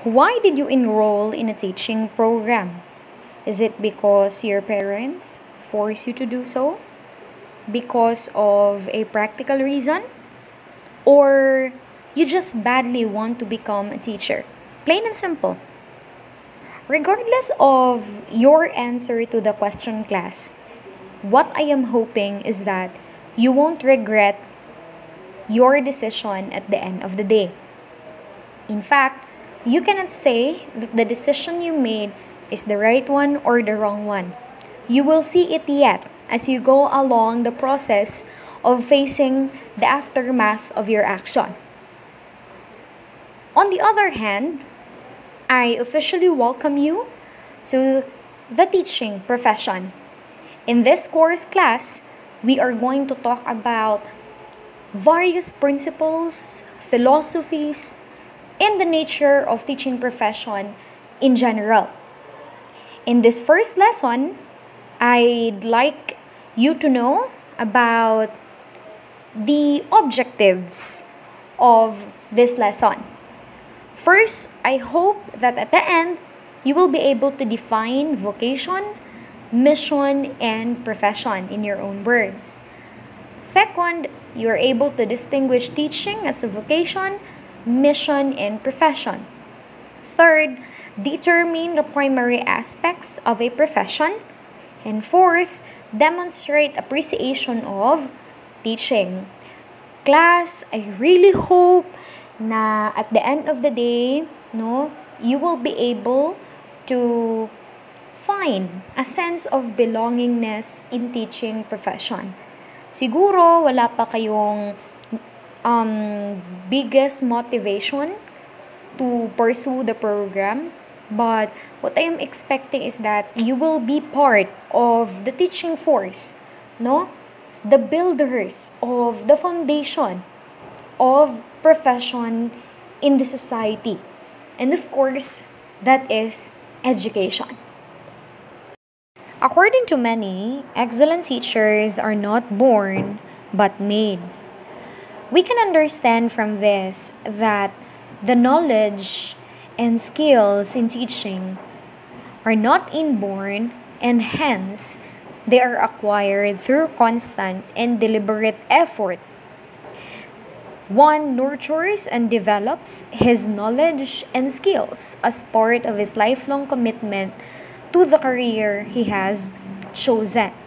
Why did you enroll in a teaching program? Is it because your parents force you to do so? Because of a practical reason? Or you just badly want to become a teacher? Plain and simple. Regardless of your answer to the question, class, what I am hoping is that you won't regret your decision at the end of the day. In fact, you cannot say that the decision you made is the right one or the wrong one. You will see it yet as you go along the process of facing the aftermath of your action. On the other hand, I officially welcome you to the teaching profession. In this course class, we are going to talk about various principles, philosophies, and the nature of teaching profession in general. In this first lesson, I'd like you to know about the objectives of this lesson. First, I hope that at the end, you will be able to define vocation, mission, and profession in your own words. Second, you are able to distinguish teaching as a vocation, mission, and profession. Third, determine the primary aspects of a profession. And fourth, demonstrate appreciation of teaching. Class, I really hope na at the end of the day, no, you will be able to find a sense of belongingness in teaching profession. Siguro wala pa kayong biggest motivation to pursue the program, but what I am expecting is that you will be part of the teaching force, no? The builders of the foundation of profession in the society. And of course, that is education. According to many, excellent teachers are not born but made. We can understand from this that the knowledge and skills in teaching are not inborn, and hence they are acquired through constant and deliberate effort. One nurtures and develops his knowledge and skills as part of his lifelong commitment to the career he has chosen.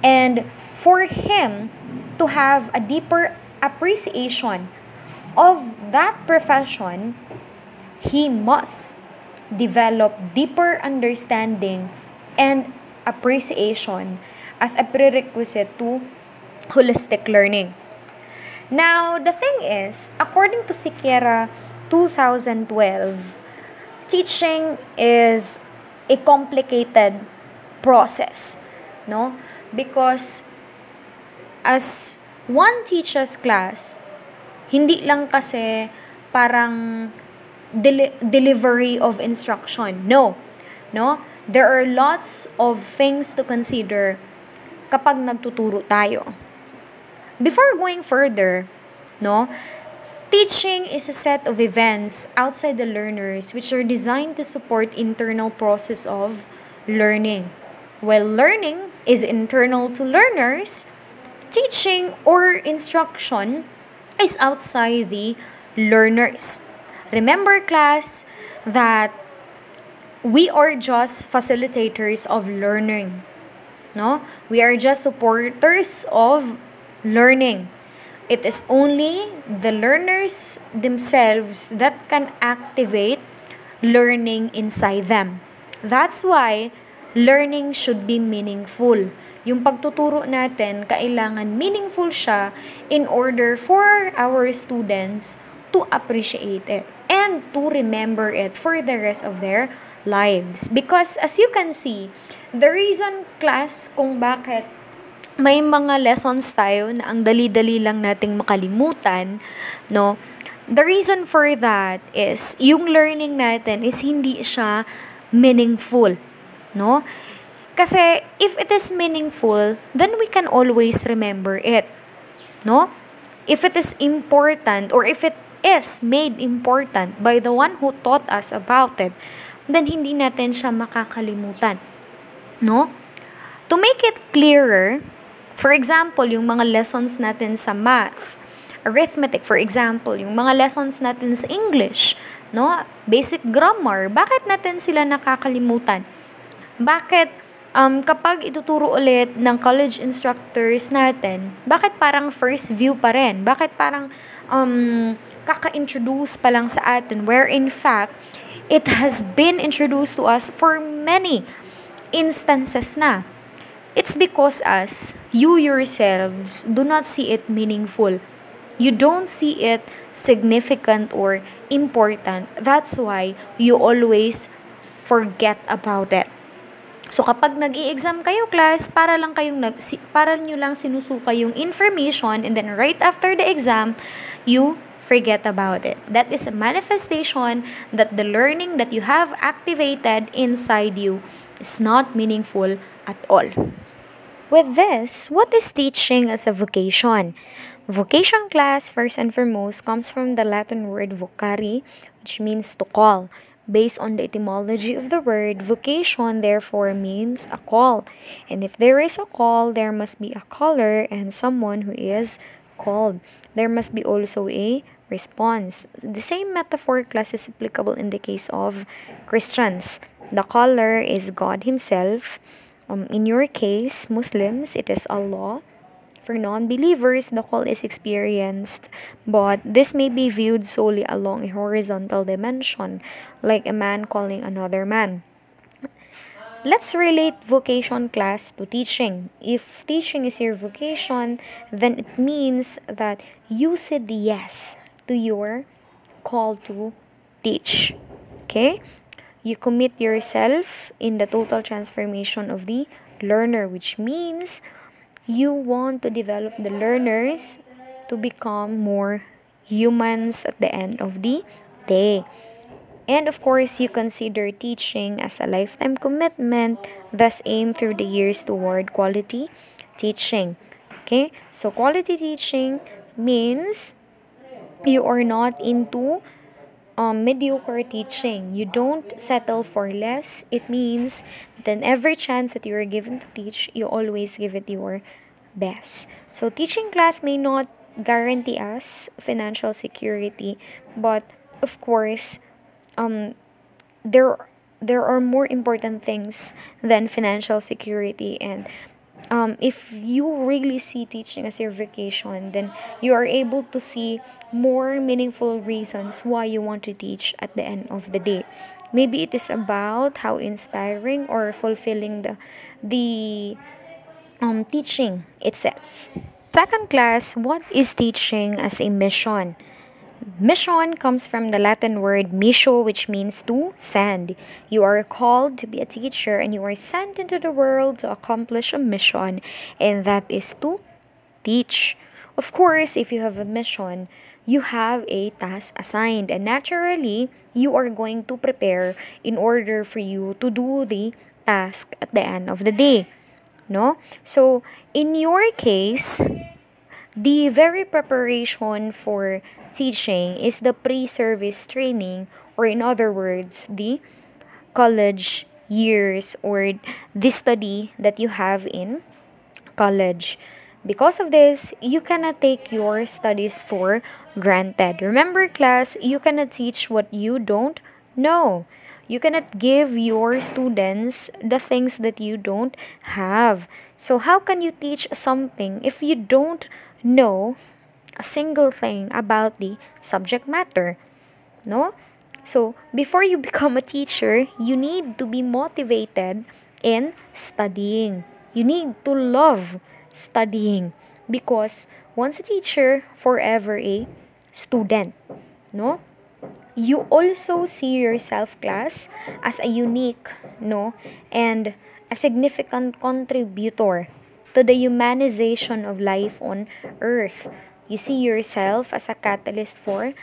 And for him to have a deeper appreciation of that profession, he must develop deeper understanding and appreciation as a prerequisite to holistic learning. Now, the thing is, according to Siqueira 2012, teaching is a complicated process, no? Because as one teaches class, hindi lang kasi parang delivery of instruction. No. No? There are lots of things to consider kapag nagtuturo tayo. Before going further, no, teaching is a set of events outside the learners which are designed to support internal process of learning. While learning is internal to learners, teaching or instruction is outside the learners. Remember, class, that we are just facilitators of learning. No? We are just supporters of learning. It is only the learners themselves that can activate learning inside them. That's why learning should be meaningful. Yung pagtuturo natin, kailangan meaningful siya in order for our students to appreciate it and to remember it for the rest of their lives. Because as you can see, the reason, class, kung bakit may mga lessons tayo na ang dali-dali lang nating makalimutan, no? The reason for that is yung learning natin is hindi siya meaningful, no? Kasi if it is meaningful, then we can always remember it, no? If it is important or if it is made important by the one who taught us about it, then hindi natin siya makakalimutan. No? To make it clearer, for example, yung mga lessons natin sa math, arithmetic, for example, yung mga lessons natin sa English, no? Basic grammar, bakit natin sila nakakalimutan? Bakit kapag ituturo ulit ng college instructors natin, bakit parang first view pa rin? Bakit parang kaka-introduce pa lang sa atin, where in fact, it has been introduced to us for many instances na. It's because us, you yourselves, do not see it meaningful. You don't see it significant or important. That's why you always forget about it. So kapag nag-i-exam kayo class, para nyo lang sinusuka yung information, and then right after the exam, you forget about it. That is a manifestation that the learning that you have activated inside you is not meaningful at all. With this, what is teaching as a vocation? Vocation class, first and foremost, comes from the Latin word vocari, which means to call. Based on the etymology of the word, vocation therefore means a call. And if there is a call, there must be a caller and someone who is called. There must be also a response. The same metaphor class is applicable in the case of Christians. The caller is God Himself. In your case, Muslims, it is Allah. For non-believers, the call is experienced, but this may be viewed solely along a horizontal dimension, like a man calling another man. Let's relate vocation class to teaching. If teaching is your vocation, then it means that you said yes to your call to teach. Okay? You commit yourself in the total transformation of the learner, which means you want to develop the learners to become more humans at the end of the day. And of course, you consider teaching as a lifetime commitment, thus aim through the years toward quality teaching. Okay? So quality teaching means you are not into mediocre teaching. You don't settle for less. It means that every chance that you are given to teach, you always give it your best. So teaching class may not guarantee us financial security, but of course, there there are more important things than financial security. And if you really see teaching as your vocation, then you are able to see more meaningful reasons why you want to teach at the end of the day. Maybe it is about how inspiring or fulfilling the teaching itself. Second class, what is teaching as a mission? Mission comes from the Latin word missio, which means to send. You are called to be a teacher and you are sent into the world to accomplish a mission, and that is to teach. Of course, if you have a mission, you have a task assigned, and naturally, you are going to prepare in order for you to do the task at the end of the day. No? So, in your case, the very preparation for teaching is the pre-service training, or in other words, the college years or the study that you have in college. Because of this, you cannot take your studies for granted. Remember, class, you cannot teach what you don't know. You cannot give your students the things that you don't have. So how can you teach something if you don't know a single thing about the subject matter? No? So, before you become a teacher, you need to be motivated in studying. You need to love studying, because once a teacher, forever a student. No? You also see yourself, class, as a unique, no, and a significant contributor to the humanization of life on earth. You see yourself as a catalyst for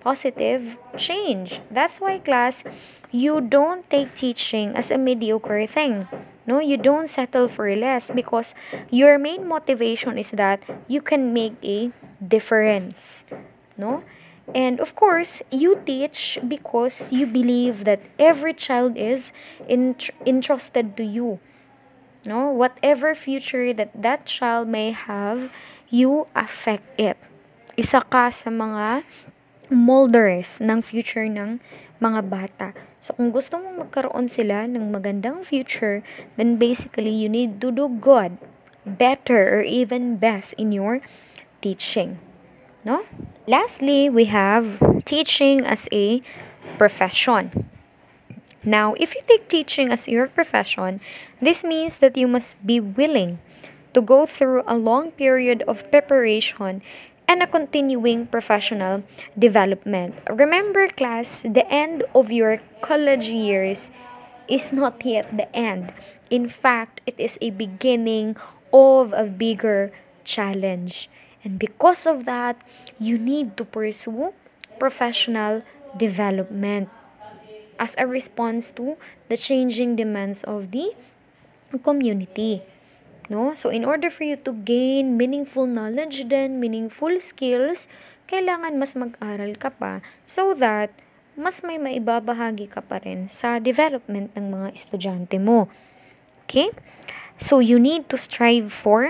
positive change. That's why, class, you don't take teaching as a mediocre thing. No, you don't settle for less, because your main motivation is that you can make a difference. No? And of course, you teach because you believe that every child is entrusted to you. No, whatever future that that child may have, you affect it. Isa ka sa mga molders ng future ng mga bata. So, kung gusto mong magkaroon sila ng magandang future, then basically, you need to do good, better, or even best in your teaching. No? Lastly, we have teaching as a profession. Now, if you take teaching as your profession, this means that you must be willing to go through a long period of preparation and a continuing professional development. Remember, class, the end of your college years is not yet the end. In fact, it is a beginning of a bigger challenge. And because of that, you need to pursue professional development as a response to the changing demands of the community. No? So, in order for you to gain meaningful knowledge then, meaningful skills, kailangan mas mag-aral ka pa so that mas may maibabahagi ka pa rin sa development ng mga estudyante mo. Okay? So, you need to strive for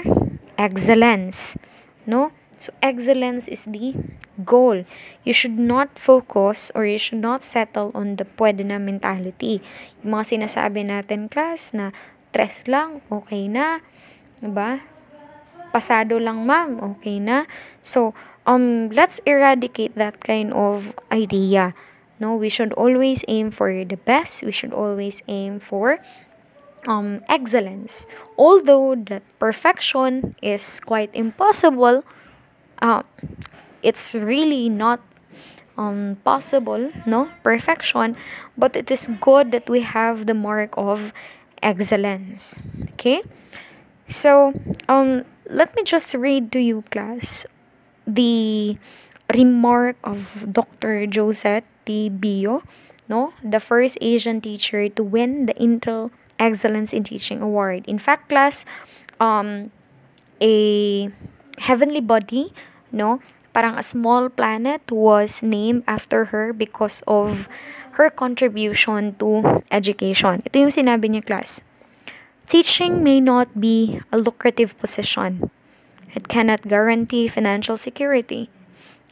excellence. No? So, excellence is the goal. You should not focus or you should not settle on the pwede na mentality. Yung mga sinasabi natin, class, na stress lang, okay na. Diba? Pasado lang, ma'am, okay na. So, let's eradicate that kind of idea. No, we should always aim for the best. We should always aim for excellence. Although that perfection is quite impossible, it's really not possible, no, perfection, but it is good that we have the mark of excellence. Okay? So, let me just read to you, class, the remark of Dr. Josette T. Bio, no, the first Asian teacher to win the Intel Excellence in Teaching Award. In fact, class, a heavenly body, no, parang a small planet was named after her because of her contribution to education. Ito yung sinabi niya, class. Teaching may not be a lucrative position. It cannot guarantee financial security.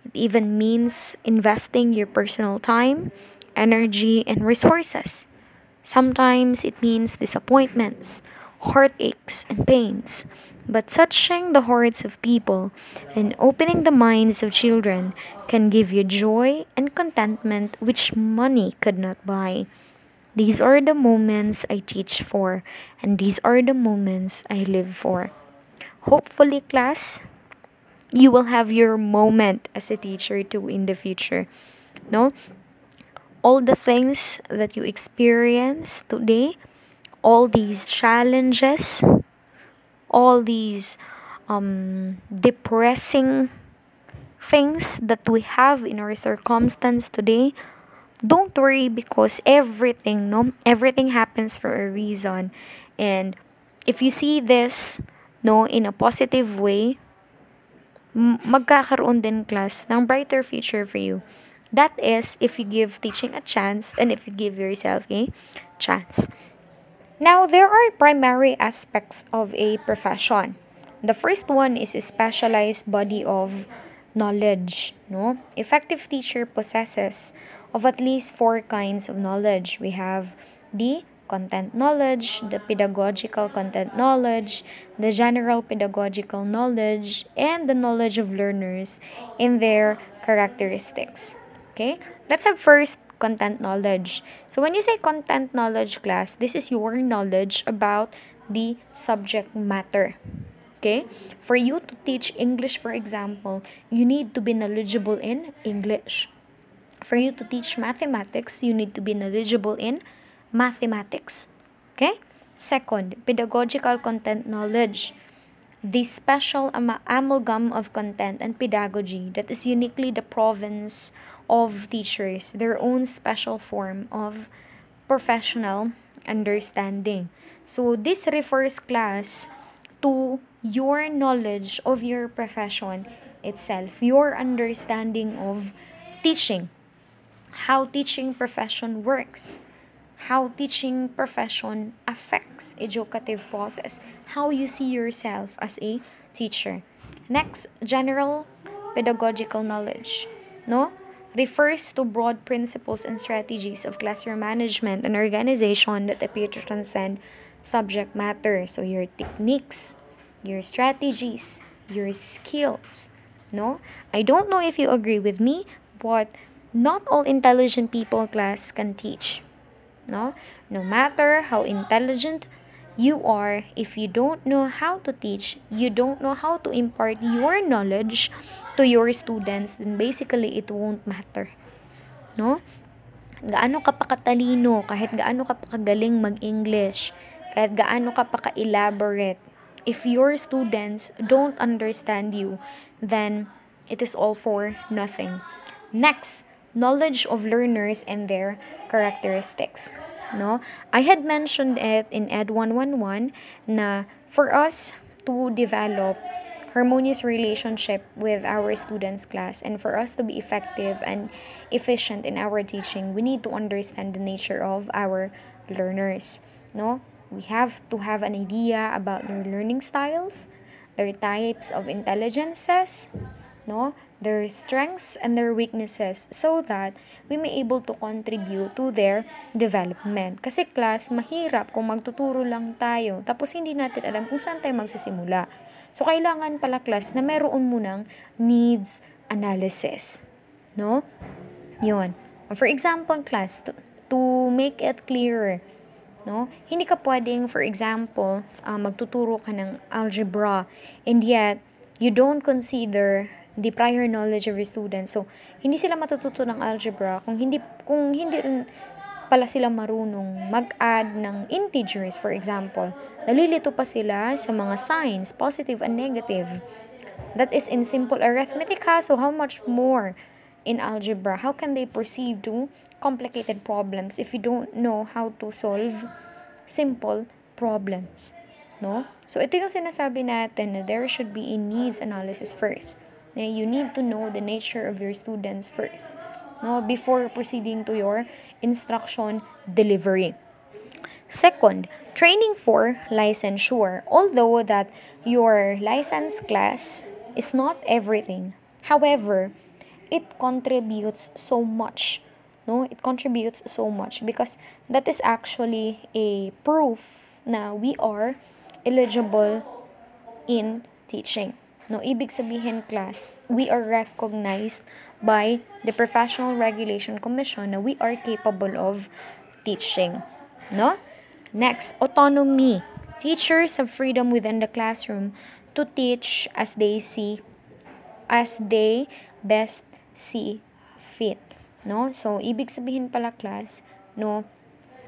It even means investing your personal time, energy, and resources. Sometimes it means disappointments, heartaches, and pains. But touching the hearts of people and opening the minds of children can give you joy and contentment which money could not buy. These are the moments I teach for, and these are the moments I live for. Hopefully, class, you will have your moment as a teacher too in the future. No? All the things that you experience today, all these challenges, all these depressing things that we have in our circumstance today, don't worry because everything, no, everything happens for a reason. And if you see this, no, in a positive way, magkakaroon din, class, ng brighter future for you. That is if you give teaching a chance and if you give yourself a chance. Now, there are primary aspects of a profession. The first one is a specialized body of knowledge. No? Effective teacher possesses of at least 4 kinds of knowledge. We have the content knowledge, the pedagogical content knowledge, the general pedagogical knowledge, and the knowledge of learners in their characteristics. Okay? Let's have first content knowledge. So when you say content knowledge, class, this is your knowledge about the subject matter. Okay? For you to teach English, for example, you need to be knowledgeable in English. For you to teach mathematics, you need to be knowledgeable in mathematics. Okay? Second, pedagogical content knowledge. The special amalgam of content and pedagogy that is uniquely the province of teachers, their own special form of professional understanding. So this refers, class, to your knowledge of your profession itself, your understanding of teaching, how teaching profession works, how teaching profession affects educative process, how you see yourself as a teacher. Next, general pedagogical knowledge, no? Refers to broad principles and strategies of classroom management and organization that appear to transcend subject matter. So your techniques, your strategies, your skills, no? I don't know if you agree with me, but not all intelligent people class can teach. No matter how intelligent you are, if you don't know how to teach, you don't know how to impart your knowledge to your students, then basically it won't matter, no? Gaano ka pa katalino, kahit gaano ka pa kagaling mag-English, kahit gaano ka pa ka-elaborate, if your students don't understand you, then it is all for nothing. Next, knowledge of learners and their characteristics. No? I had mentioned it in Ed 111 na for us to develop harmonious relationship with our students class, and for us to be effective and efficient in our teaching, we need to understand the nature of our learners, no? We have to have an idea about their learning styles, their types of intelligences, no? Their strengths and their weaknesses, so that we may able to contribute to their development. Kasi class, mahirap kung magtuturo lang tayo tapos hindi natin alam kung saan tayo magsisimula. So, kailangan pala class na meron munang needs analysis. No? Yun. For example, class, to make it clearer, no? Hindi ka pwedeng, for example, magtuturo ka ng algebra, and yet, you don't consider the prior knowledge of your students. So, hindi sila matututo ng algebra kung hindi rin pala sila marunong mag-add ng integers, for example. Nalilito pa sila sa mga signs, positive and negative. That is in simple arithmetic, ha? So how much more in algebra? How can they proceed to complicated problems if you don't know how to solve simple problems? No? So ito yung sinasabi natin na there should be a needs analysis first. Na you need to know the nature of your students first, no, before proceeding to your instruction delivery. Second, training for licensure. Although that your license class is not everything, however, it contributes so much. No, it contributes so much because that is actually a proof na we are eligible in teaching. No, ibig sabihin class, we are recognized by the Professional Regulation Commission na we are capable of teaching. No? Next, autonomy. Teachers have freedom within the classroom to teach as they best see fit. No? So, ibig sabihin pala class, no,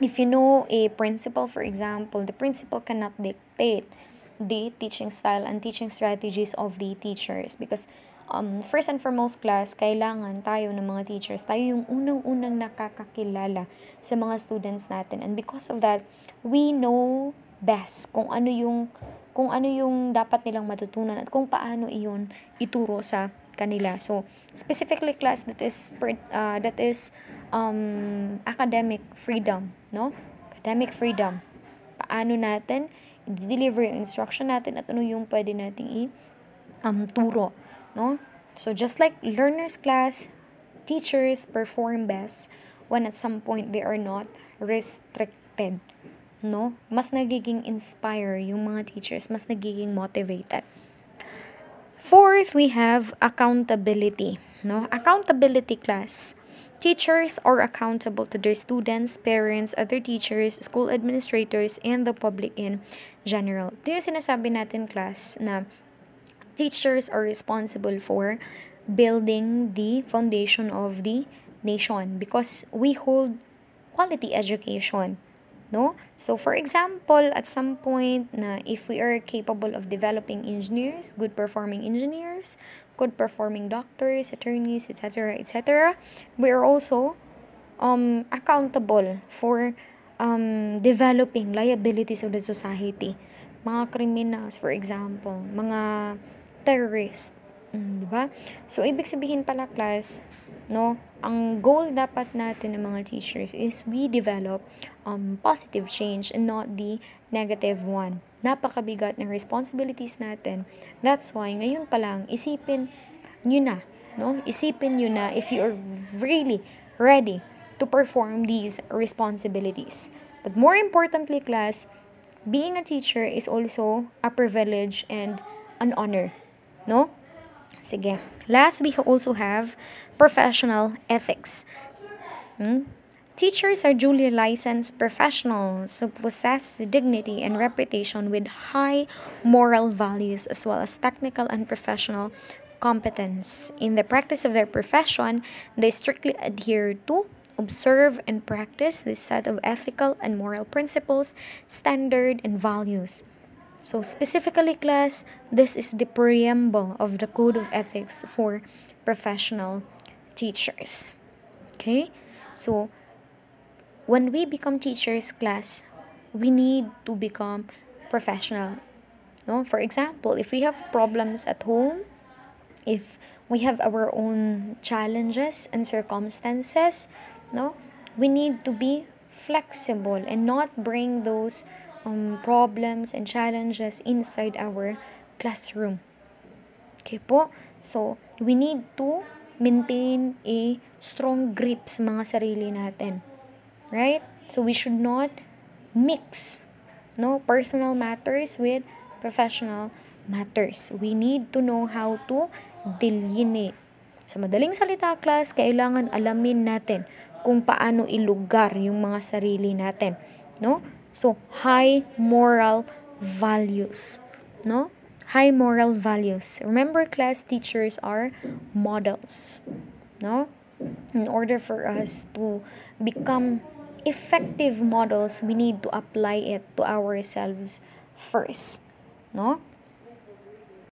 if you know a principal, for example, the principal cannot dictate the teaching style and teaching strategies of the teachers because first and foremost class, kailangan tayo ng mga teachers, tayo yung unang-unang nakakakilala sa mga students natin, and because of that, we know best kung ano yung dapat nilang matutunan at kung paano iyon ituro sa kanila. So specifically class, that is academic freedom, no? Academic freedom. Paano natin i-deliver yung instruction natin at ano yung pwede nating turo, no? So just like learners class, teachers perform best when at some point they are not restricted, no? Mas nagiging inspire yung mga teachers, mas nagiging motivated. Fourth, we have accountability, no? Accountability class. Teachers are accountable to their students, parents, other teachers, school administrators, and the public in general. Ito yung sinasabi natin, class, na teachers are responsible for building the foundation of the nation because we hold quality education, no? So, for example, at some point na if we are capable of developing engineers, good performing engineers, good performing doctors, attorneys, etc., etc., we are also accountable for developing liabilities of the society. Mga criminals, for example, mga terrorists, di ba? So, ibig sabihin pala, class, no? Ang goal dapat natin ng mga teachers is we develop positive change and not the negative one. Napakabigat ng responsibilities natin. That's why ngayon pa lang isipin nyo na, no? Isipin nyo na if you are really ready to perform these responsibilities. But more importantly, class, being a teacher is also a privilege and an honor, no? Sige. Last, we also have professional ethics. Teachers are duly licensed professionals who possess the dignity and reputation with high moral values as well as technical and professional competence. In the practice of their profession, they strictly adhere to, observe, and practice this set of ethical and moral principles, standard, and values. So specifically, class, this is the preamble of the Code of Ethics for professional teachers. Okay? So, when we become teachers, class, we need to become professional. No? For example, if we have problems at home, if we have our own challenges and circumstances, no, we need to be flexible and not bring those problems and challenges inside our classroom. Okay po? So, we need to maintain a strong grip sa mga sarili natin. Right? So, we should not mix, no, personal matters with professional matters. We need to know how to delineate. Sa madaling salita, class, kailangan alamin natin kung paano ilugar yung mga sarili natin, no? So, high moral values, no? High moral values. Remember, class, teachers are models, no? In order for us to become effective models, we need to apply it to ourselves first, no?